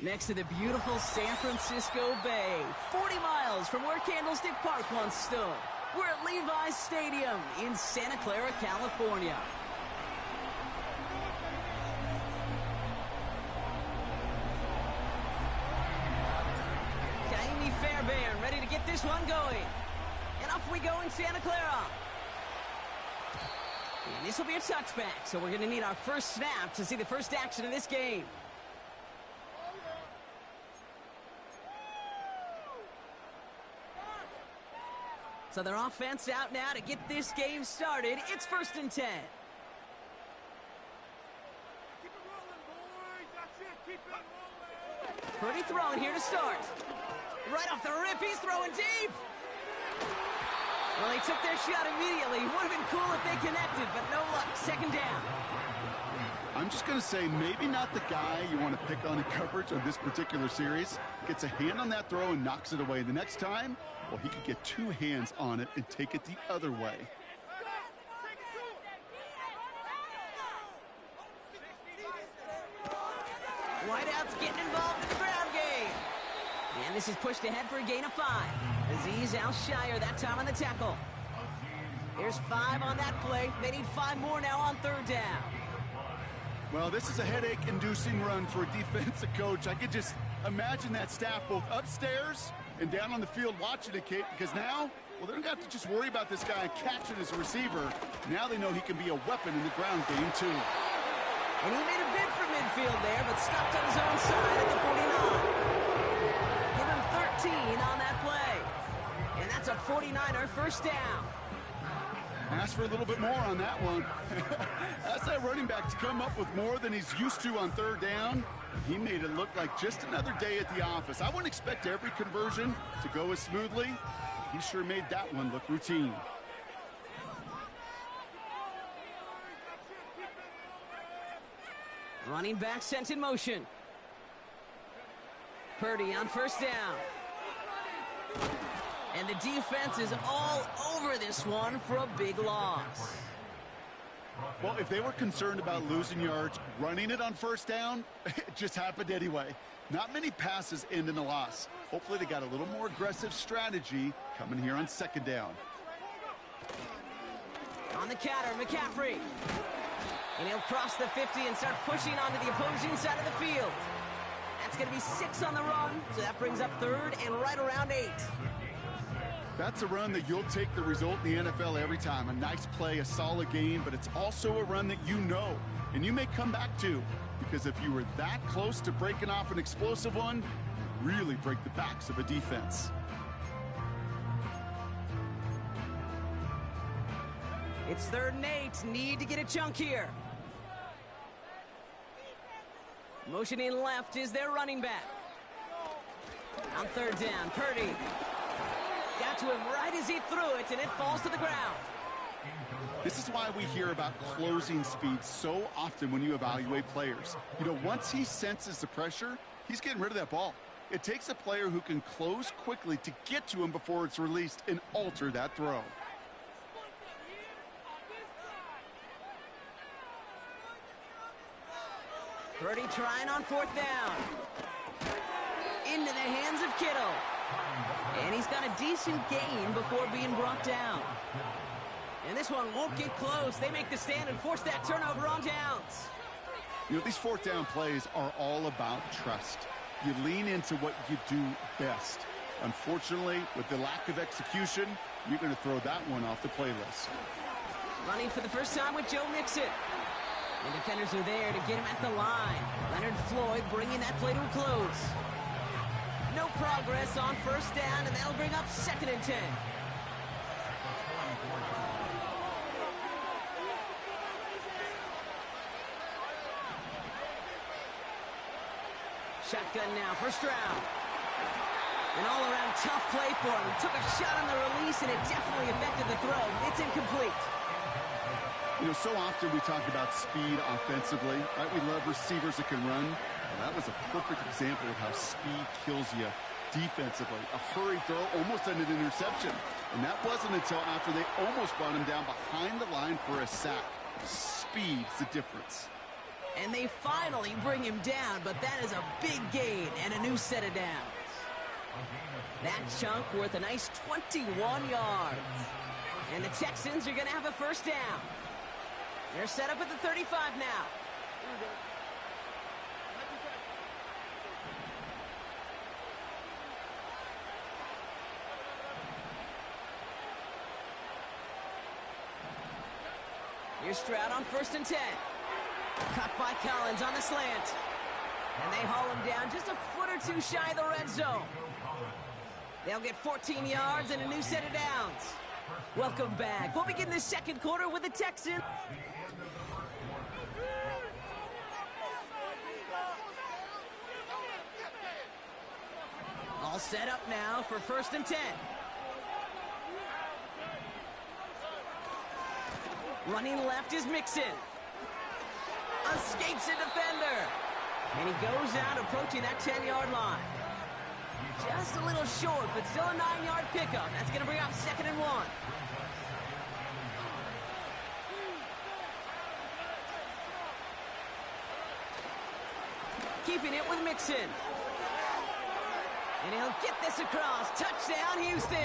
Next to the beautiful San Francisco Bay, 40 miles from where Candlestick Park once stood. We're at Levi's Stadium in Santa Clara, California. Kaimi Fairbairn ready to get this one going. And off we go in Santa Clara. And this will be a touchback, so we're going to need our first snap to see the first action of this game. So their offense out now to get this game started. It's 1st and 10. Keep it rolling, boys. That's it. Keep it rolling. Purdy throwing here to start. Right off the rip, he's throwing deep. Well, they took their shot immediately. Would have been cool if they connected, but no luck. 2nd down. I'm just going to say maybe not the guy you want to pick on in coverage on this particular series. Gets a hand on that throw and knocks it away. The next time, well, he could get 2 hands on it and take it the other way. Whiteout's getting involved in the ground game. And this is pushed ahead for a gain of 5. Azeez Al-Shire that time on the tackle. There's 5 on that play. They need 5 more now on 3rd down. Well, this is a headache-inducing run for a defensive coach. I could just imagine that staff both upstairs and down on the field watching it, Kate, because now, well, they don't have to just worry about this guy catching as a receiver. Now they know he can be a weapon in the ground game, too. And he made a bid for midfield there, but stopped on his own side at the 49. Give him 13 on that play. And that's a 49er first down. Ask for a little bit more on that one. Ask that running back to come up with more than he's used to on 3rd down. He made it look like just another day at the office. I wouldn't expect every conversion to go as smoothly. He sure made that one look routine. Running back sent in motion. Purdy on 1st down. And the defense is all over this one for a big loss. Well, if they were concerned about losing yards, running it on 1st down, it just happened anyway. Not many passes end in a loss. Hopefully they got a little more aggressive strategy coming here on 2nd down. On the counter, McCaffrey. And he'll cross the 50 and start pushing onto the opposing side of the field. That's going to be 6 on the run, so that brings up 3rd and right around 8. That's a run that you'll take the result in the NFL every time. A nice play, a solid game, but it's also a run that you know, and you may come back to, because if you were that close to breaking off an explosive one, you really break the backs of a defense. It's 3rd and 8. Need to get a chunk here. Motioning left is their running back. On 3rd down, Purdy. Got to him right as he threw it, and it falls to the ground. This is why we hear about closing speed so often when you evaluate players. You know, once he senses the pressure, he's getting rid of that ball. It takes a player who can close quickly to get to him before it's released and alter that throw. Purdy trying on 4th down. Into the hands of Kittle. And he's got a decent gain before being brought down. And this one won't get close. They make the stand and force that turnover on downs. You know, these 4th down plays are all about trust. You lean into what you do best. Unfortunately, with the lack of execution, you're going to throw that one off the playlist. Running for the first time with Joe Mixon. And defenders are there to get him at the line. Leonard Floyd bringing that play to a close. No progress on 1st down, and that'll bring up 2nd and 10. Shotgun now, 1st round. An all-around tough play for him. He took a shot on the release, and it definitely affected the throw. It's incomplete. You know, so often we talk about speed offensively, right? We love receivers that can run. Well, that was a perfect example of how speed kills you defensively. A hurried throw almost ended an interception. And that wasn't until after they almost brought him down behind the line for a sack. Speed's the difference. And they finally bring him down, but that is a big gain and a new set of downs. That chunk worth a nice 21 yards. And the Texans are going to have a first down. They're set up at the 35 now. Here's Stroud on 1st and 10. Cut by Collins on the slant. And they haul him down just a foot or two shy of the red zone. They'll get 14 yards and a new set of downs. Welcome back. We'll begin the second quarter with the Texans. All set up now for 1st and 10. Running left is Mixon. Escapes a defender. And he goes out approaching that 10-yard line. Just a little short, but still a 9-yard pickup. That's going to bring up 2nd and 1. Keeping it with Mixon. And he'll get this across. Touchdown, Houston.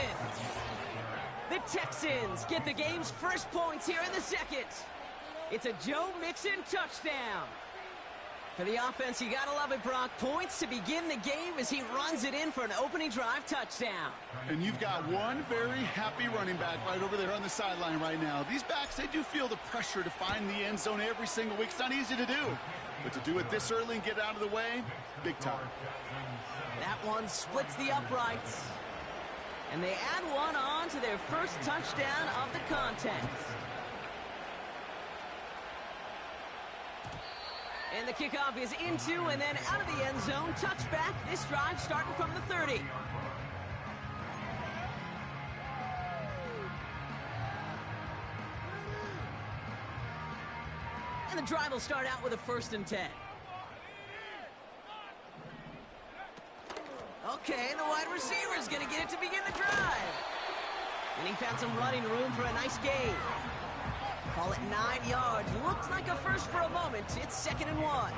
The Texans get the game's first points here in the second. It's a Joe Mixon touchdown. For the offense, you gotta love it, Brock. Points to begin the game as he runs it in for an opening drive touchdown. And you've got one very happy running back right over there on the sideline right now. These backs, they do feel the pressure to find the end zone every single week. It's not easy to do. But to do it this early and get out of the way, big time. That one splits the uprights. And they add one on to their first touchdown of the contest. And the kickoff is into and then out of the end zone. Touchback. This drive starting from the 30. And the drive will start out with a 1st and 10. Okay, the wide receiver is going to get it to begin the drive. And he found some running room for a nice gain. Call it 9 yards. Looks like a first for a moment. It's 2nd and 1.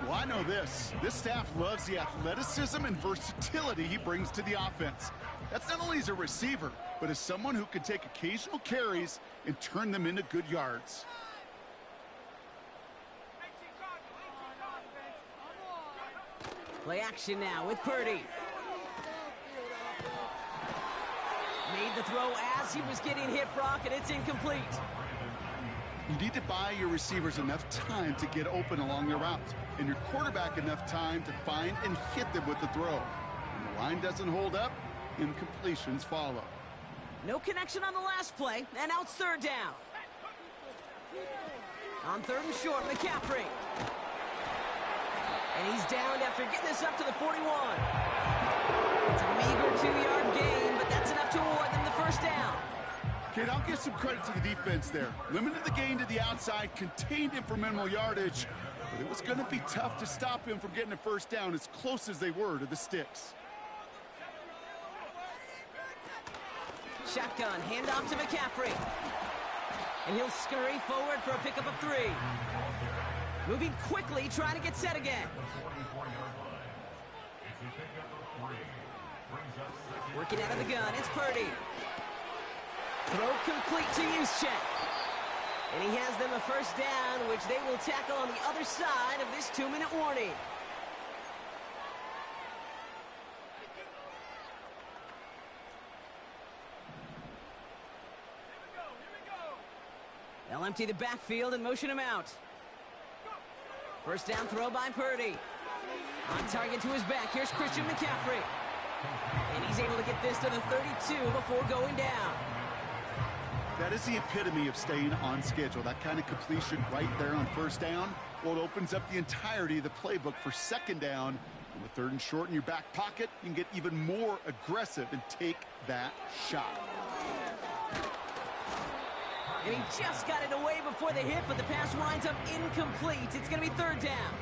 Well, I know this. This staff loves the athleticism and versatility he brings to the offense. That's not only as a receiver, but as someone who can take occasional carries and turn them into good yards. Play action now with Purdy. Made the throw as he was getting hit, Brock, and it's incomplete. You need to buy your receivers enough time to get open along their route, and your quarterback enough time to find and hit them with the throw. When the line doesn't hold up, incompletions follow. No connection on the last play, and now it's 3rd down. On 3rd and short, McCaffrey. And he's downed after getting this up to the 41. It's a meager 2-yard gain, but that's enough to award them the first down. Kid, I'll give some credit to the defense there. Limited the gain to the outside, contained him for minimal yardage, but it was going to be tough to stop him from getting a first down as close as they were to the sticks. Shotgun, handoff to McCaffrey. And he'll scurry forward for a pickup of 3. Moving quickly, trying to get set again. Working out of the gun, it's Purdy. Throw complete to Juszczyk. And he has them a first down, which they will tackle on the other side of this 2-minute warning. They'll empty the backfield and motion him out. First down throw by Purdy. On target to his back. Here's Christian McCaffrey. And he's able to get this to the 32 before going down. That is the epitome of staying on schedule. That kind of completion right there on first down. Well, it opens up the entirety of the playbook for 2nd down. And with 3rd and short in your back pocket, you can get even more aggressive and take that shot. And he just got it away before the hit, but the pass winds up incomplete. It's going to be 3rd down.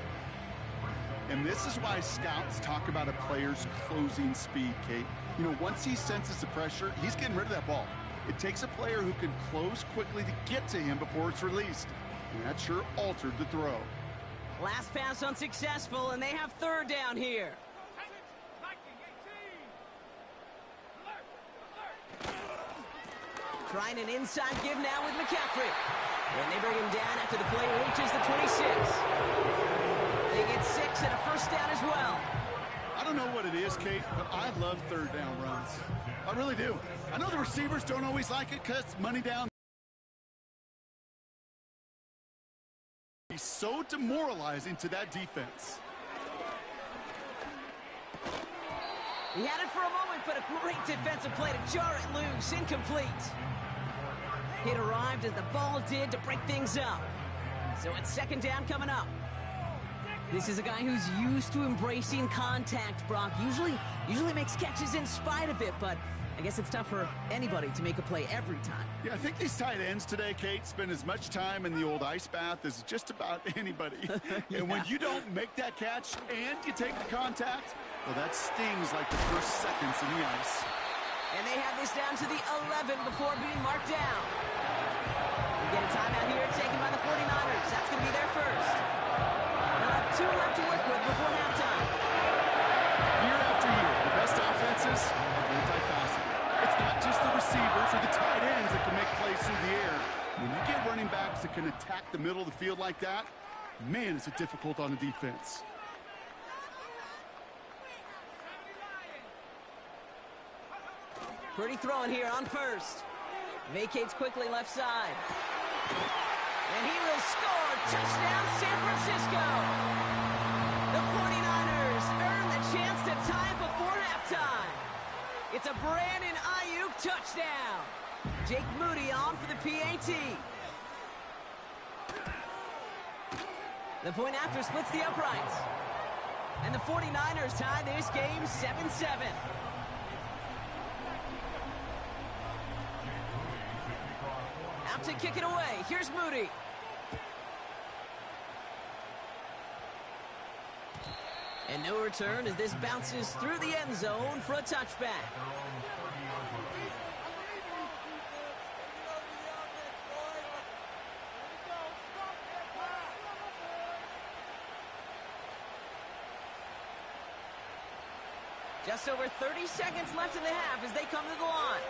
And this is why scouts talk about a player's closing speed, Kate. You know, once he senses the pressure, he's getting rid of that ball. It takes a player who can close quickly to get to him before it's released. And that sure altered the throw. Last pass unsuccessful, and they have third down here. Trying an inside give now with McCaffrey. And they bring him down after the play reaches the 26. They get 6 and a first down as well. I don't know what it is, Kate, but I love third down runs. I really do. I know the receivers don't always like it because money down. He's so demoralizing to that defense. He had it for a moment, but a great defensive play to jar it loose. Incomplete. It arrived as the ball did to break things up. So it's second down coming up. This is a guy who's used to embracing contact, Brock. Usually makes catches in spite of it, but I guess it's tough for anybody to make a play every time. Yeah, I think these tight ends today, Kate, spend as much time in the old ice bath as just about anybody. Yeah. And when you don't make that catch and you take the contact, well, that stings like the first seconds in the ice. And they have this down to the 11 before being marked down. We get a timeout here taken by the 49ers. That's going to be their first. They'll have 2 left to work with before halftime. Year after year, the best offenses are multifaceted. It's not just the receivers or the tight ends that can make plays through the air. When you get running backs that can attack the middle of the field like that, man, is it difficult on the defense. Pretty throwing here on first. Vacates quickly left side. And he will score. Touchdown, San Francisco. The 49ers earn the chance to tie it before halftime. It's a Brandon Ayuk touchdown. Jake Moody on for the PAT. The point after splits the uprights. And the 49ers tie this game 7-7. Out to kick it away. Here's Moody. And no return as this bounces through the end zone for a touchback. Just over 30 seconds left in the half as they come to the line.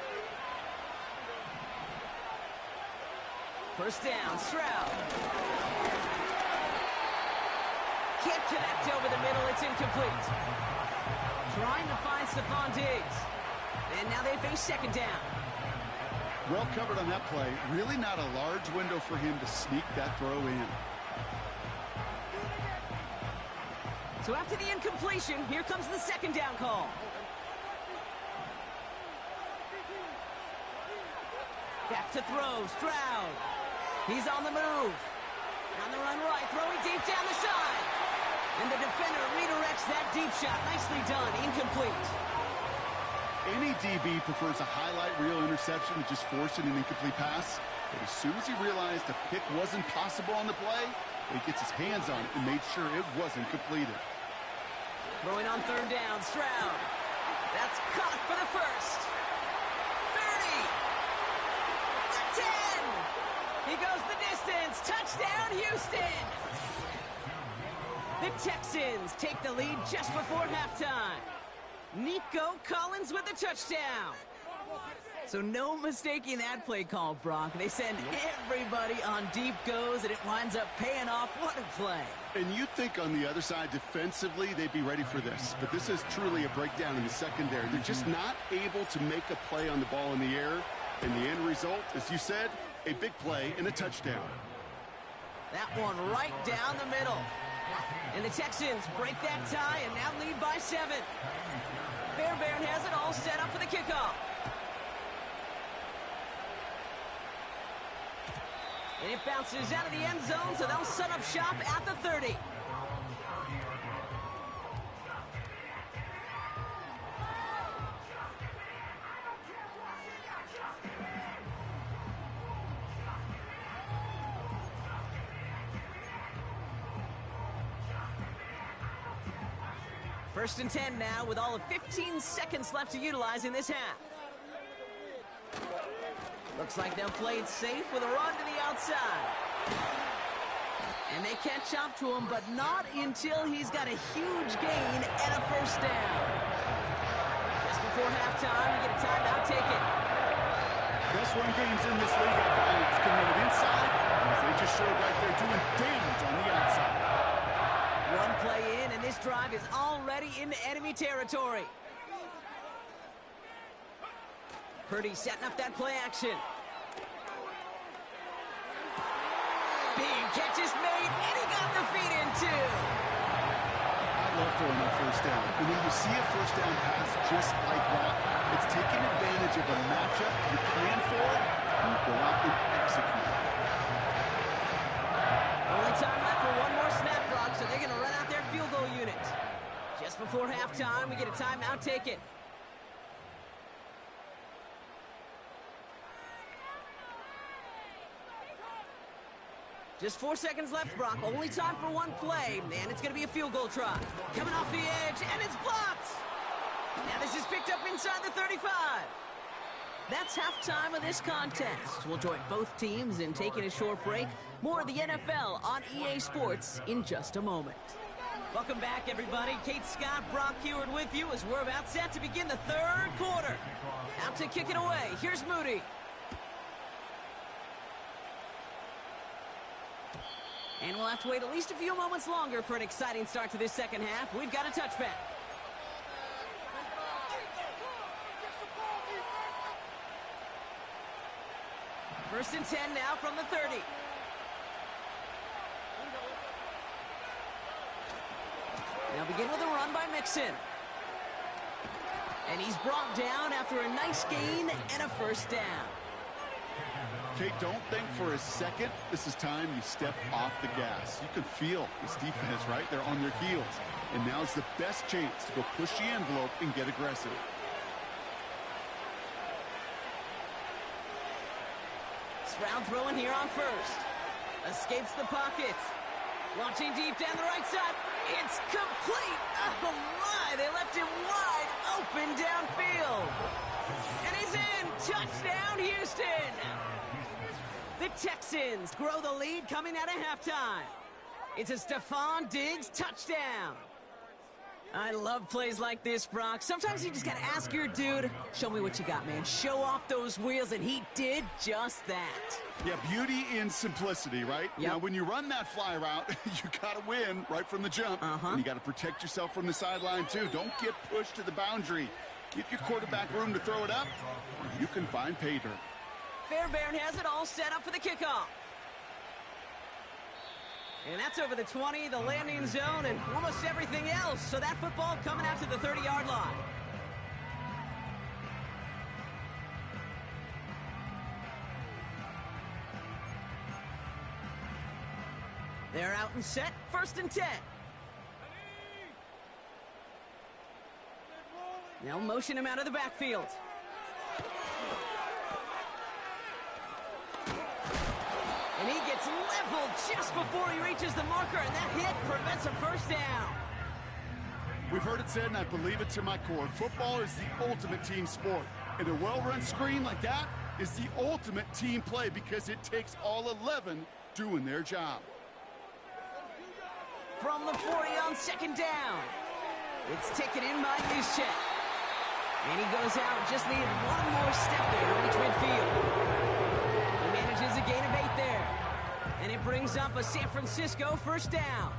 First down, Stroud. Can't connect over the middle, it's incomplete. Trying to find Stephon Diggs. And now they face second down. Well covered on that play. Really not a large window for him to sneak that throw in. So after the incompletion, here comes the second down call. Back to throw, Stroud. He's on the move. On the run right, throwing deep down the side. And the defender redirects that deep shot. Nicely done, incomplete. Any DB prefers a highlight reel interception to just forcing an incomplete pass. But as soon as he realized a pick wasn't possible on the play, he gets his hands on it and made sure it wasn't completed. Throwing on third down, Stroud. That's caught for the first. 30. 10. He goes the distance. Touchdown, Houston. The Texans take the lead just before halftime. Nico Collins with the touchdown. So no mistaking that play call, Brock. They send everybody on deep goes, and it winds up paying off. What a play. And you'd think on the other side defensively they'd be ready for this. But this is truly a breakdown in the secondary. They're just not able to make a play on the ball in the air. And the end result, as you said, a big play and a touchdown. That one right down the middle. And the Texans break that tie and now lead by 7. Fairbairn has it all set up for the kickoff. And it bounces out of the end zone, so they'll set up shop at the 30. First and 10 now with all of 15 seconds left to utilize in this half. Looks like they'll play it safe with a run to the outside. And they catch up to him, but not until he's got a huge gain and a first down. Just before halftime, we get a timeout. Take it. Best run games in this league at times can run it inside, as they just showed right there doing damage on the outside. One play in, and this drive is already into enemy territory. Purdy setting up that play action. Big catch is made, and he got the feet in too. I love throwing that first down. And when you see a first down pass just like that, it's taking advantage of a matchup you plan for, and you go out and execute. Only time left for one more snap, Brock, so they're going to run out their field goal unit. Just before halftime, we get a timeout. Take it. Just 4 seconds left, Brock. Only time for one play, and it's going to be a field goal try. Coming off the edge, and it's blocked. Now this is picked up inside the 35. That's halftime of this contest. We'll join both teams in taking a short break. More of the NFL on EA Sports in just a moment. Welcome back, everybody. Kate Scott, Brock Heward with you as we're about set to begin the third quarter. Out to kick it away. Here's Moody. And we'll have to wait at least a few moments longer for an exciting start to this second half. We've got a touchback. First and 10 now from the 30. They'll begin with a run by Mixon. And he's brought down after a nice gain and a first down. Kate, don't think for a second this is time you step off the gas. You can feel this defense, right? They're on their heels. And now's the best chance to go push the envelope and get aggressive. Stroud throwing here on first. Escapes the pocket. Launching deep down the right side. It's complete. Oh, my. They left him wide open downfield. And he's in. Touchdown, Houston. The Texans grow the lead coming out of halftime. It's a Stephon Diggs touchdown. I love plays like this, Brock. Sometimes you just got to ask your dude, show me what you got, man. Show off those wheels, and he did just that. Yeah, beauty in simplicity, right? Yep. Now, when you run that fly route, you got to win right from the jump. And you got to protect yourself from the sideline, too. Don't get pushed to the boundary. Give your quarterback room to throw it up, and you can find pay dirt. Fairbairn has it all set up for the kickoff. And that's over the 20, the landing zone, and almost everything else. So that football coming out to the 30-yard line. They're out and set, first and 10. Now motion him out of the backfield. And he gets leveled just before he reaches the marker, and that hit prevents a first down. We've heard it said, and I believe it to my core, football is the ultimate team sport. And a well-run screen like that is the ultimate team play because it takes all 11 doing their job. From the 40 on second down. It's taken in by Juszczyk. And he goes out, just needed one more step there to reach midfield. He manages a gain of 8 there. And it brings up a San Francisco first down.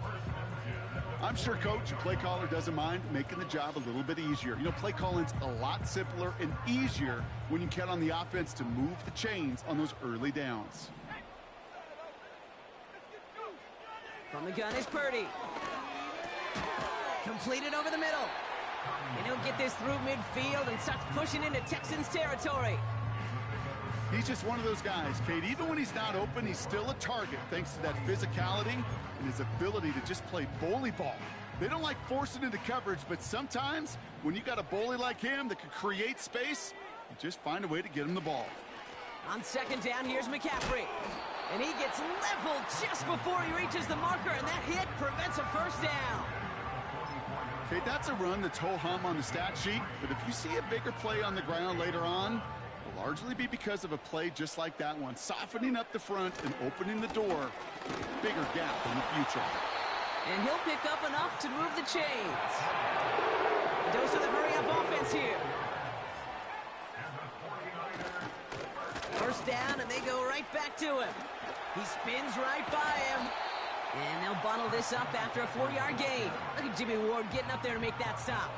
I'm sure, Coach, your play caller doesn't mind making the job a little bit easier. You know, play calling's a lot simpler and easier when you count on the offense to move the chains on those early downs. From the gun is Purdy. Completed over the middle. And he'll get this through midfield and starts pushing into Texans territory. He's just one of those guys, Kate. Even when he's not open, he's still a target thanks to that physicality and his ability to just play bully ball. They don't like forcing into coverage, but sometimes when you got a bully like him that can create space, you just find a way to get him the ball. On second down, here's McCaffrey. And he gets leveled just before he reaches the marker, and that hit prevents a first down. Okay, that's a run that's ho-hum on the stat sheet, but if you see a bigger play on the ground later on, largely be because of a play just like that one, softening up the front and opening the door. Bigger gap in the future. And he'll pick up enough to move the chains. A dose of the hurry-up offense here. First down, and they go right back to him. He spins right by him. And they'll bottle this up after a 4-yard gain. Look at Jimmy Ward getting up there to make that stop.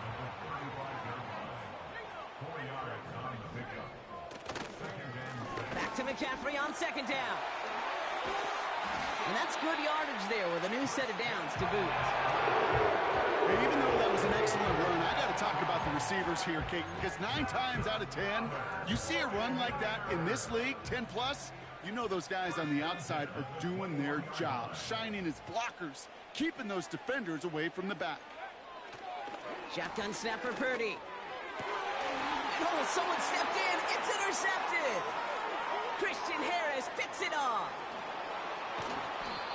Back to McCaffrey on second down. And that's good yardage there with a new set of downs to boot. Hey, even though that was an excellent run, I got to talk about the receivers here, Kate, because 9 times out of 10, you see a run like that in this league, 10+, you know those guys on the outside are doing their job, shining as blockers, keeping those defenders away from the back. Shotgun snap for Purdy. And oh, someone stepped in. It's intercepted. Christian Harris picks it off.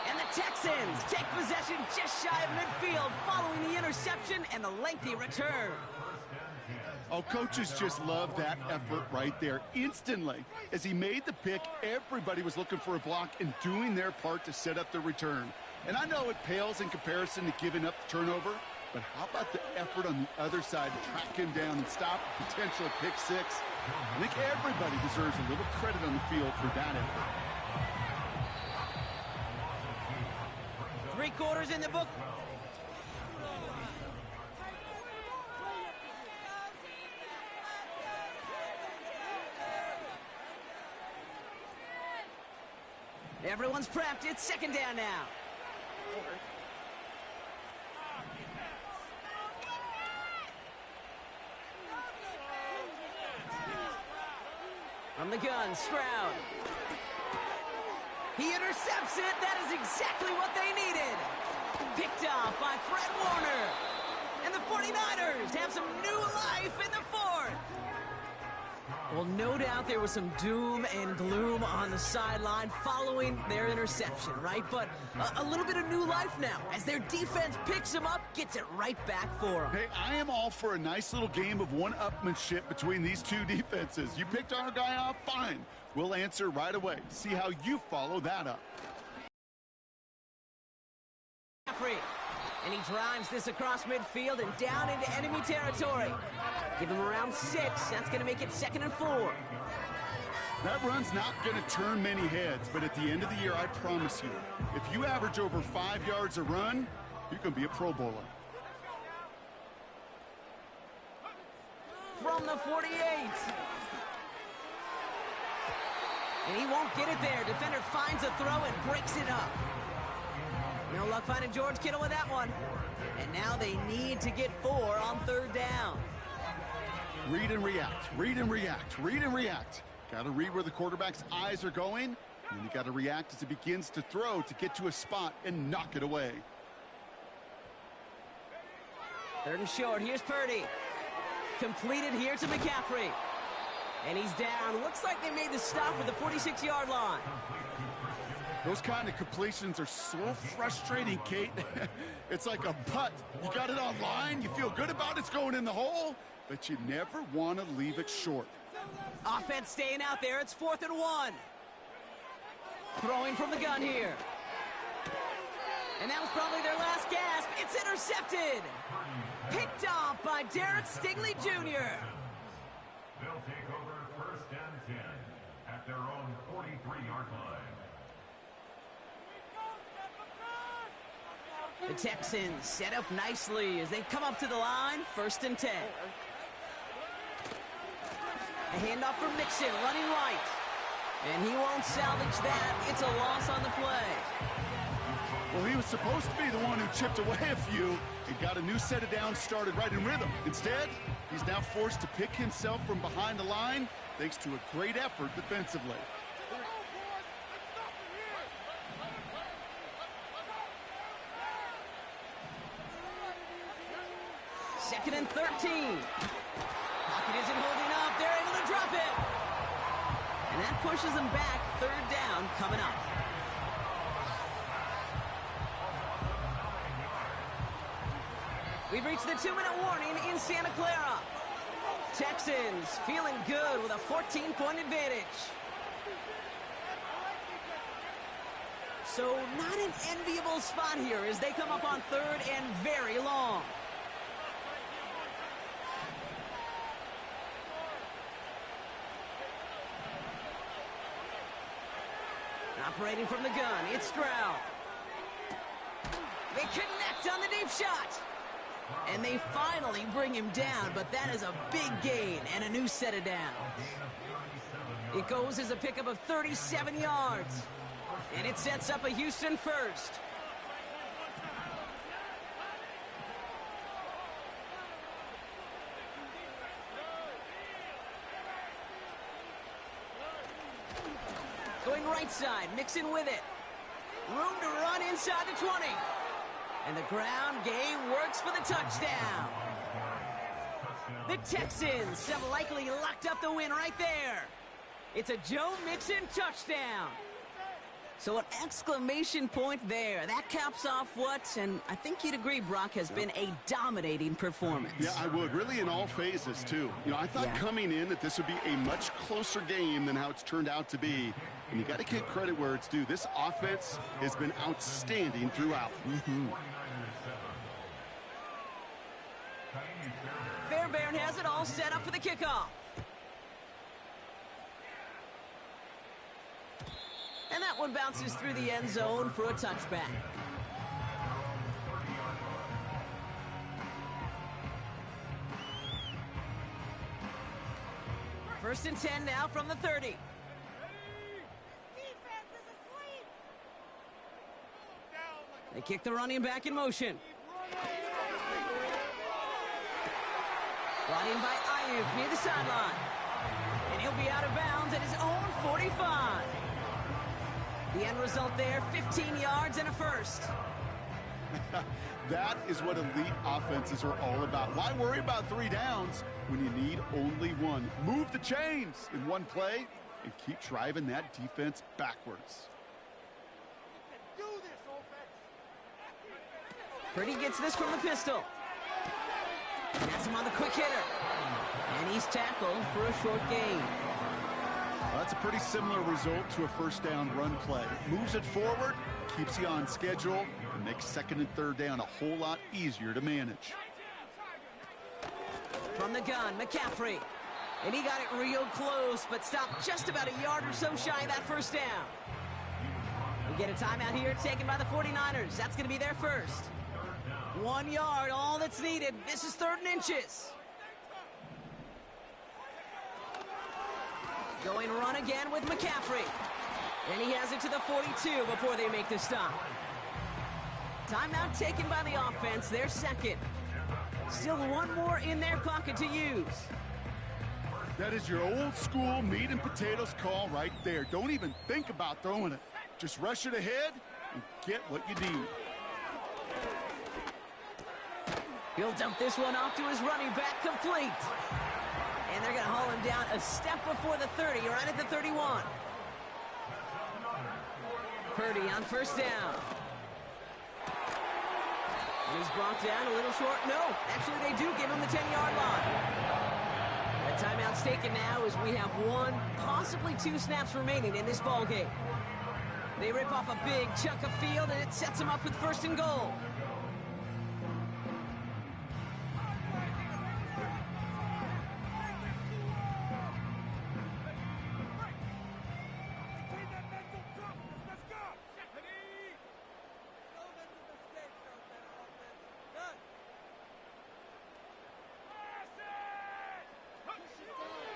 And the Texans take possession just shy of midfield following the interception and the lengthy return. Oh, coaches just love that effort right there. Instantly, as he made the pick, everybody was looking for a block and doing their part to set up the return. And I know it pales in comparison to giving up the turnover, but how about the effort on the other side to track him down and stop a potential pick six? I think everybody deserves a little credit on the field for that effort. 3 quarters in the book. Everyone's prepped. It's second down now. From the gun, Stroud. He intercepts it. That is exactly what they needed. Picked off by Fred Warner. And the 49ers have some new life in the 4th. Well, no doubt there was some doom and gloom on the sideline following their interception, right? But a little bit of new life now as their defense picks him up, gets it right back for them. Hey, I am all for a nice little game of one-upmanship between these two defenses. You picked our guy off, fine. We'll answer right away. See how you follow that up. And he drives this across midfield and down into enemy territory. Give him around 6. That's going to make it 2nd and 4. That run's not going to turn many heads, but at the end of the year, I promise you, if you average over 5 yards a run, you're going to be a Pro Bowler. From the 48. And he won't get it there. Defender finds a throw and breaks it up. No luck finding George Kittle with that one. And now they need to get 4 on 3rd down. Read and react, read and react, read and react. Got to read where the quarterback's eyes are going, and then you got to react as he begins to throw to get to a spot and knock it away. 3rd and short. Here's Purdy. Completed here to McCaffrey. And he's down. Looks like they made the stop at the 46-yard line. Those kind of completions are so frustrating, Kate. It's like a putt. You got it on line, you feel good about it's going in the hole, but you never want to leave it short. Offense staying out there. It's 4th and 1. Throwing from the gun here. And that was probably their last gasp. It's intercepted. Picked off by Derek Stingley Jr. They'll take over 1st and 10 at their own 43-yard line. The Texans set up nicely as they come up to the line. 1st and 10. A handoff for Mixon, running right. And he won't salvage that. It's a loss on the play. Well, he was supposed to be the one who chipped away a few and got a new set of downs started right in rhythm. Instead, he's now forced to pick himself from behind the line thanks to a great effort defensively. Second and 13. Pocket isn't holding up. They're able to drop it. And that pushes them back. 3rd down coming up. We've reached the 2-minute warning in Santa Clara. Texans feeling good with a 14-point advantage. So not an enviable spot here as they come up on third and very long. Operating from the gun, it's Stroud. They connect on the deep shot. And they finally bring him down, but that is a big gain and a new set of downs. It goes as a pickup of 37 yards. And it sets up a Houston first. Going right side, Mixon with it. Room to run inside the 20. And the ground game works for the touchdown. The Texans have likely locked up the win right there. It's a Joe Mixon touchdown. So an exclamation point there. That caps off what, and I think you'd agree, Brock, has been a dominating performance. Yeah, I would. Really in all phases, too. You know, I thought coming in that this would be a much closer game than how it's turned out to be. And you got to give credit where it's due. This offense has been outstanding throughout. Fairbairn has it all set up for the kickoff. And that one bounces through the end zone for a touchback. First and 10 now from the 30. They kick the running back in motion. Brought in by Ayuk near the sideline. And he'll be out of bounds at his own 45. The end result there, 15 yards and a first. That is what elite offenses are all about. Why worry about 3 downs when you need only 1? Move the chains in one play and keep driving that defense backwards. Purdy gets this from the pistol. That's him on the quick hitter. And he's tackled for a short gain. Well, that's a pretty similar result to a first down run play. Moves it forward, keeps you on schedule, and makes second and third down a whole lot easier to manage. From the gun, McCaffrey. And he got it real close, but stopped just about a yard or so shy of that first down. We get a timeout here taken by the 49ers. That's going to be their first. 1 yard, all that's needed. This is 3rd and inches. Going run again with McCaffrey. And he has it to the 42 before they make the stop. Timeout taken by the offense, their second. Still 1 more in their pocket to use. That is your old school meat and potatoes call right there. Don't even think about throwing it. Just rush it ahead and get what you need. He'll dump this one off to his running back, complete. And they're going to haul him down a step before the 30, right at the 31. Purdy on first down. And he's brought down a little short. No, actually they do give him the 10-yard line. The timeout's taken now as we have 1, possibly 2 snaps remaining in this ball game. They rip off a big chunk of field, and it sets them up with first and goal.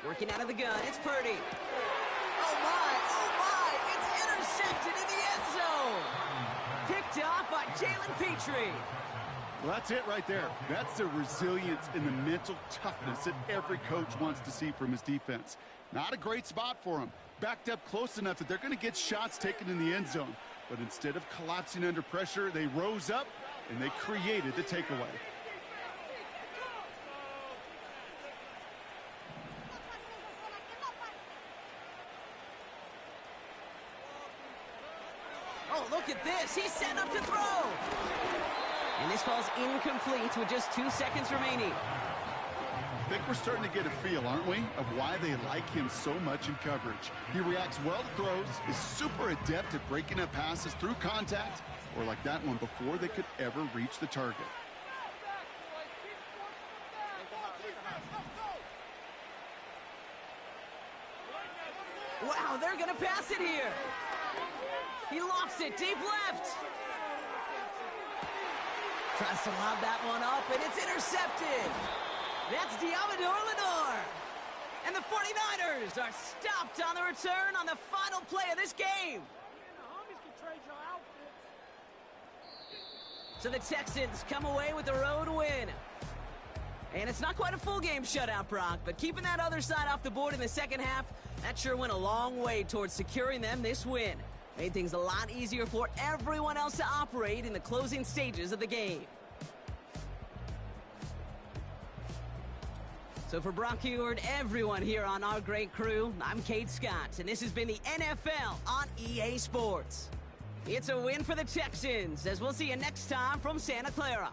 Working out of the gun, it's Purdy. Oh my, it's intercepted in the end zone. Picked off by Jalen Petrie. Well, that's it right there. That's the resilience and the mental toughness that every coach wants to see from his defense. Not a great spot for him. Backed up close enough that they're going to get shots taken in the end zone. But instead of collapsing under pressure, they rose up and they created the takeaway. Oh, look at this. He's set up to throw. And this falls incomplete with just 2 seconds remaining. I think we're starting to get a feel, aren't we, of why they like him so much in coverage. He reacts well to throws, is super adept at breaking up passes through contact, or like that one before they could ever reach the target. Wow, they're going to pass it here. He lofts it deep left. Tries to lob that one up, and it's intercepted. That's Diamador Lenore. And the 49ers are stopped on the return on the final play of this game. So the Texans come away with the road win. And it's not quite a full game shutout, Brock, but keeping that other side off the board in the second half, that sure went a long way towards securing them this win. Made things a lot easier for everyone else to operate in the closing stages of the game. So for Brock Huard, everyone here on our great crew, I'm Kate Scott, and this has been the NFL on EA Sports. It's a win for the Texans, as we'll see you next time from Santa Clara.